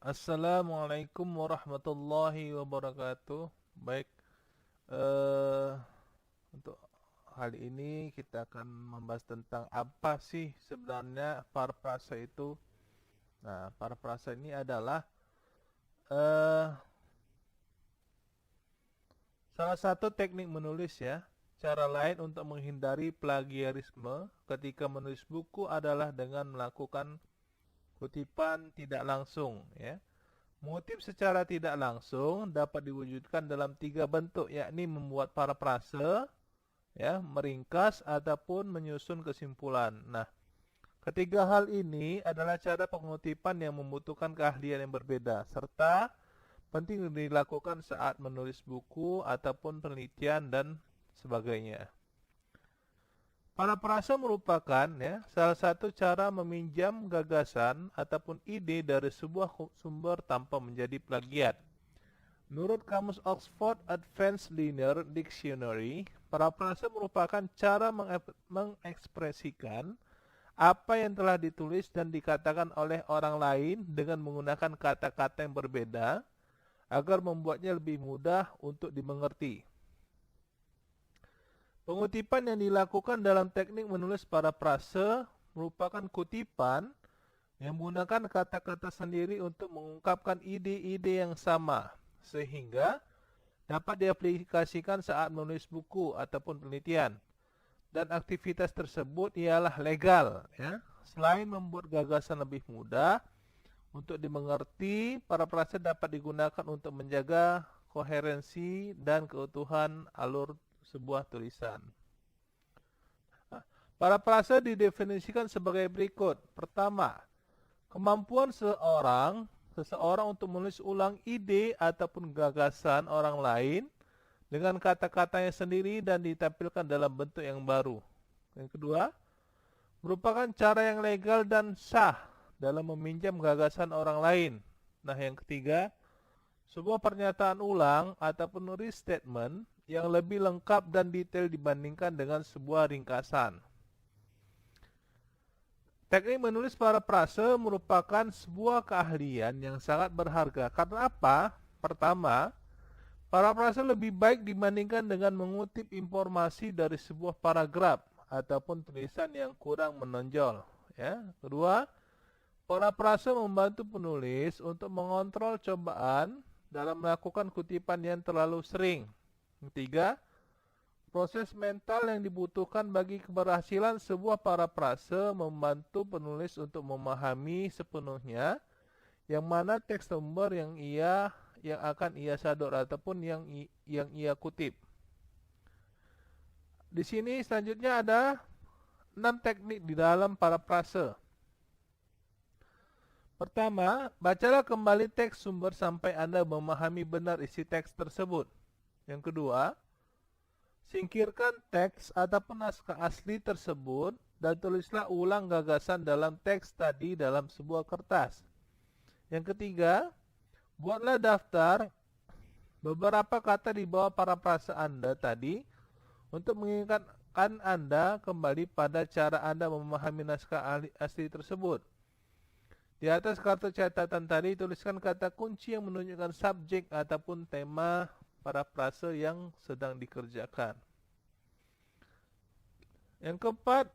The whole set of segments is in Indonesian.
Assalamualaikum warahmatullahi wabarakatuh. Baik, eh, untuk kali ini kita akan membahas tentang apa sih sebenarnya parafrase itu. Nah, parafrase ini adalah eh, salah satu teknik menulis ya. Cara lain untuk menghindari plagiarisme ketika menulis buku adalah dengan melakukan kutipan tidak langsung ya. Motif secara tidak langsung dapat diwujudkan dalam tiga bentuk, yakni membuat parafrase, ya, meringkas ataupun menyusun kesimpulan. Nah, ketiga hal ini adalah cara pengutipan yang membutuhkan keahlian yang berbeda, serta penting dilakukan saat menulis buku ataupun penelitian dan sebagainya. Parafrase merupakan ya salah satu cara meminjam gagasan ataupun ide dari sebuah sumber tanpa menjadi plagiat. Menurut Kamus Oxford Advanced Linear Dictionary, parafrase merupakan cara mengekspresikan apa yang telah ditulis dan dikatakan oleh orang lain dengan menggunakan kata-kata yang berbeda agar membuatnya lebih mudah untuk dimengerti. Pengutipan yang dilakukan dalam teknik menulis parafrase merupakan kutipan yang menggunakan kata-kata sendiri untuk mengungkapkan ide-ide yang sama, sehingga dapat diaplikasikan saat menulis buku ataupun penelitian. Dan aktivitas tersebut ialah legal, ya. Selain membuat gagasan lebih mudah untuk dimengerti, parafrase dapat digunakan untuk menjaga koherensi dan keutuhan alur sebuah tulisan. Parafrase didefinisikan sebagai berikut. Pertama, kemampuan seseorang untuk menulis ulang ide ataupun gagasan orang lain dengan kata-katanya sendiri dan ditampilkan dalam bentuk yang baru. Yang kedua, merupakan cara yang legal dan sah dalam meminjam gagasan orang lain. Nah, yang ketiga, sebuah pernyataan ulang ataupun restatement yang lebih lengkap dan detail dibandingkan dengan sebuah ringkasan. Teknik menulis parafrase merupakan sebuah keahlian yang sangat berharga. Karena apa? Pertama, parafrase lebih baik dibandingkan dengan mengutip informasi dari sebuah paragraf ataupun tulisan yang kurang menonjol. Ya. Kedua, parafrase membantu penulis untuk mengontrol cobaan dalam melakukan kutipan yang terlalu sering. Ketiga, proses mental yang dibutuhkan bagi keberhasilan sebuah parafrase membantu penulis untuk memahami sepenuhnya yang mana teks sumber yang akan ia sador ataupun yang ia kutip. Di sini selanjutnya ada 6 teknik di dalam parafrase. Pertama, bacalah kembali teks sumber sampai Anda memahami benar isi teks tersebut. Yang kedua, singkirkan teks ataupun naskah asli tersebut dan tulislah ulang gagasan dalam teks tadi dalam sebuah kertas. Yang ketiga, buatlah daftar beberapa kata di bawah parafrase Anda tadi untuk mengingatkan Anda kembali pada cara Anda memahami naskah asli tersebut. Di atas kartu catatan tadi tuliskan kata kunci yang menunjukkan subjek ataupun tema parafrase yang sedang dikerjakan. Yang keempat,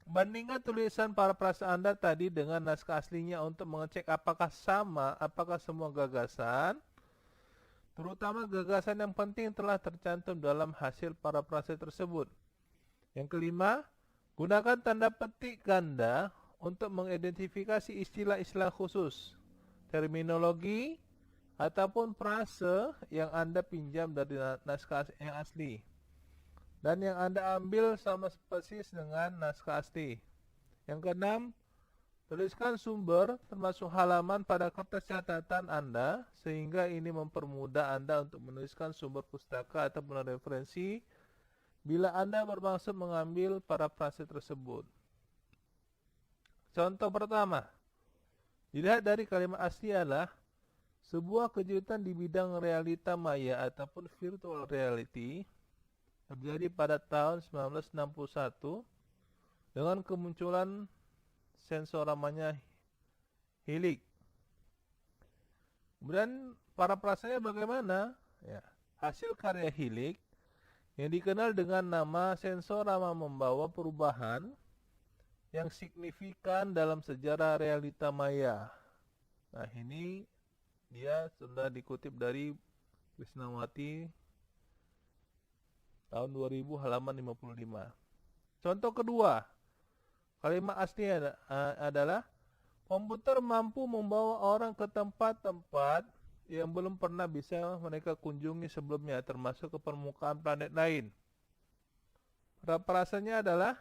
bandingkan tulisan parafrase Anda tadi dengan naskah aslinya untuk mengecek apakah sama, apakah semua gagasan, terutama gagasan yang penting telah tercantum dalam hasil parafrase tersebut. Yang kelima, gunakan tanda petik ganda untuk mengidentifikasi istilah-istilah khusus, terminologi, ataupun frase yang Anda pinjam dari naskah yang asli dan yang Anda ambil sama persis dengan naskah asli. Yang keenam, tuliskan sumber termasuk halaman pada kertas catatan Anda sehingga ini mempermudah Anda untuk menuliskan sumber pustaka ataupun referensi bila Anda bermaksud mengambil parafrase tersebut. Contoh pertama, dilihat dari kalimat asli adalah sebuah kejutan di bidang realita maya ataupun virtual reality terjadi pada tahun 1961 dengan kemunculan sensoramanya hilik. Kemudian paraprasanya bagaimana? Ya, hasil karya hilik yang dikenal dengan nama sensorama membawa perubahan yang signifikan dalam sejarah realita maya. Nah, ini dia sudah dikutip dari Krisnawati tahun 2000 halaman 55. Contoh kedua, kalimat asli adalah komputer mampu membawa orang ke tempat-tempat yang belum pernah bisa mereka kunjungi sebelumnya, termasuk ke permukaan planet lain. Paraprasanya adalah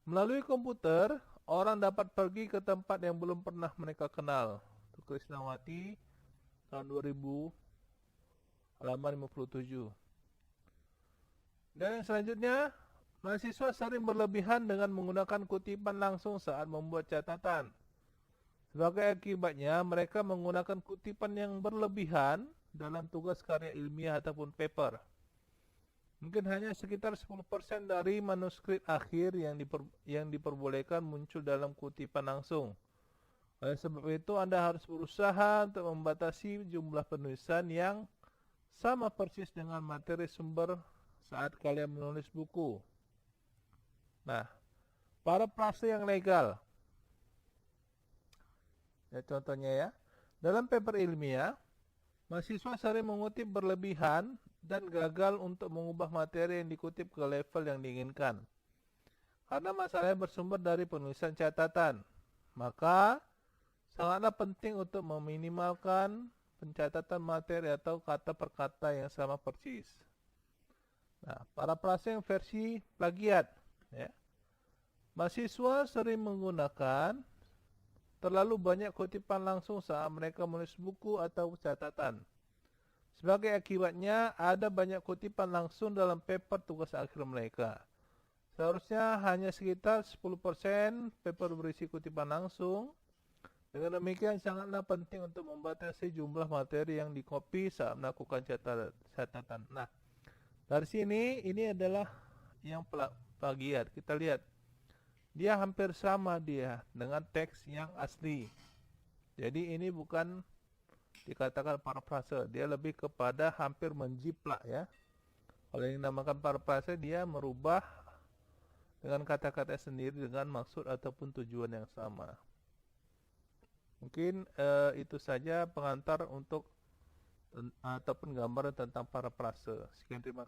melalui komputer, orang dapat pergi ke tempat yang belum pernah mereka kenal. Itu Krisnawati tahun 2000 halaman 57. Dan yang selanjutnya, mahasiswa sering berlebihan dengan menggunakan kutipan langsung saat membuat catatan. Sebagai akibatnya, mereka menggunakan kutipan yang berlebihan dalam tugas karya ilmiah ataupun paper. Mungkin hanya sekitar 10% dari manuskrip akhir yang diperbolehkan muncul dalam kutipan langsung. Oleh sebab itu, Anda harus berusaha untuk membatasi jumlah penulisan yang sama persis dengan materi sumber saat kalian menulis buku. Nah, paraprase yang legal. Ya, contohnya ya, dalam paper ilmiah, mahasiswa sering mengutip berlebihan dan gagal untuk mengubah materi yang dikutip ke level yang diinginkan. Karena masalahnya bersumber dari penulisan catatan, maka sangatlah penting untuk meminimalkan pencatatan materi atau kata per kata yang sama persis. Nah, paraprase yang versi plagiat. Ya. Mahasiswa sering menggunakan terlalu banyak kutipan langsung saat mereka menulis buku atau catatan. Sebagai akibatnya, ada banyak kutipan langsung dalam paper tugas akhir mereka. Seharusnya hanya sekitar 10% paper berisi kutipan langsung. Dengan demikian, sangatlah penting untuk membatasi jumlah materi yang dikopi saat melakukan catatan. Nah, dari sini, ini adalah yang plagiat. Kita lihat, dia hampir sama dia dengan teks yang asli. Jadi ini bukan dikatakan paraprase, dia lebih kepada hampir menjiplak ya. Kalau yang dinamakan paraprase, dia merubah dengan kata-kata sendiri dengan maksud ataupun tujuan yang sama. Mungkin itu saja pengantar untuk ataupun gambaran tentang paraprase. Sekian, terima kasih.